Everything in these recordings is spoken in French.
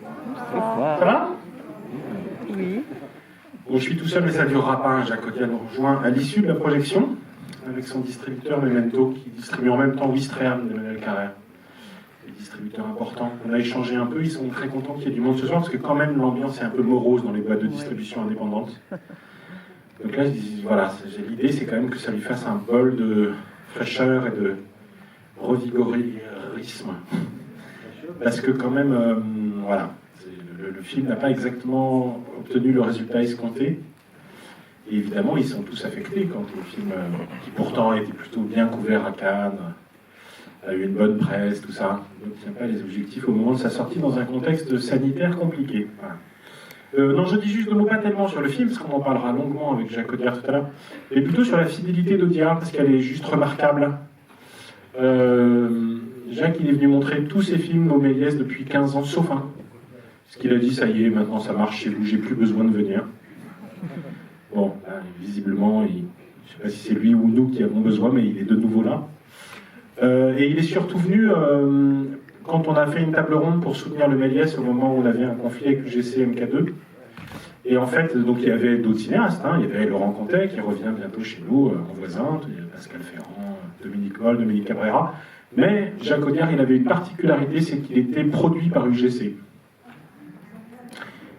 Ça va? Oui. Bon, je suis tout seul, mais ça ne durera pas. Hein. Jacques Audiard nous rejoint à l'issue de la projection avec son distributeur Memento qui distribue en même temps Ouistreham d'Emmanuel Carrère. Des distributeurs importants. On a échangé un peu, ils sont très contents qu'il y ait du monde ce soir parce que quand même l'ambiance est un peu morose dans les boîtes de distribution indépendantes. Donc là, je dis, voilà, l'idée c'est quand même que ça lui fasse un bol de fraîcheur et de revigorisme. Parce que quand même, voilà, le film n'a pas exactement obtenu le résultat escompté. Et évidemment, ils sont tous affectés quand le film, qui pourtant était plutôt bien couvert à Cannes, a eu une bonne presse, tout ça, n'obtient pas les objectifs au moment de sa sortie dans un contexte sanitaire compliqué. Voilà. Non, je dis juste deux mots, pas tellement sur le film, parce qu'on en parlera longuement avec Jacques Audiard tout à l'heure, mais plutôt sur la fidélité d'Audiard, parce qu'elle est juste remarquable. Jacques, il est venu montrer tous ses films au Méliès depuis 15 ans, sauf un. Parce qu'il a dit, ça y est, maintenant ça marche chez vous, j'ai plus besoin de venir. Bon, là, visiblement, je ne sais pas si c'est lui ou nous qui avons besoin, mais il est de nouveau là. Et il est surtout venu quand on a fait une table ronde pour soutenir le Méliès au moment où on avait un conflit avec l'UGC MK2. Et en fait, donc il y avait d'autres cinéastes, hein. Il y avait Laurent Contet qui revient bientôt chez nous, en voisin, il y a Pascal Ferrand, Dominique Moll, Dominique Cabrera. Mais Jacques Audiard, il avait une particularité, c'est qu'il était produit par UGC.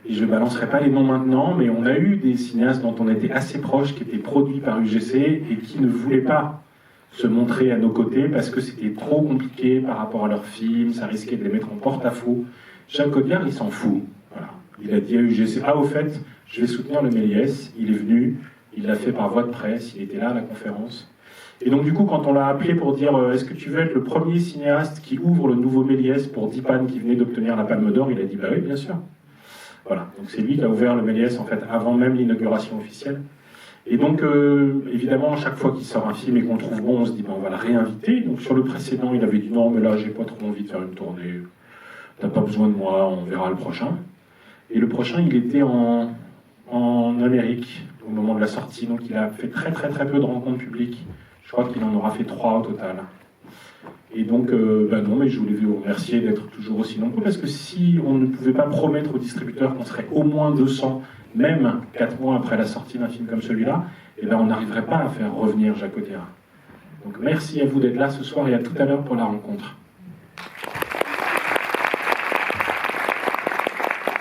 Et je ne balancerai pas les noms maintenant, mais on a eu des cinéastes dont on était assez proches, qui étaient produits par UGC et qui ne voulaient pas se montrer à nos côtés parce que c'était trop compliqué par rapport à leurs films, ça risquait de les mettre en porte-à-faux. Jacques Audiard, il s'en fout. Voilà. Il a dit à UGC, ah au fait, je vais soutenir le Méliès. Il est venu, il l'a fait par voie de presse, il était là à la conférence. Et donc du coup, quand on l'a appelé pour dire, est-ce que tu veux être le premier cinéaste qui ouvre le nouveau Méliès pour Dipan qui venait d'obtenir la Palme d'Or, il a dit, bah oui, bien sûr. Voilà, donc c'est lui qui a ouvert le Méliès en fait avant même l'inauguration officielle. Et donc, évidemment, chaque fois qu'il sort un film et qu'on le trouve bon, on se dit, ben, on va le réinviter. Donc, sur le précédent, il avait dit, non, mais là, j'ai pas trop envie de faire une tournée. T'as pas besoin de moi, on verra le prochain. Et le prochain, il était en Amérique, au moment de la sortie. Donc, il a fait très, très, très peu de rencontres publiques. Je crois qu'il en aura fait 3 au total. Et donc, ben non, mais je voulais vous remercier d'être toujours aussi nombreux, parce que si on ne pouvait pas promettre aux distributeurs qu'on serait au moins 200, même 4 mois après la sortie d'un film comme celui-là, eh ben on n'arriverait pas à faire revenir Jacques Audiard. Donc merci à vous d'être là ce soir et à tout à l'heure pour la rencontre.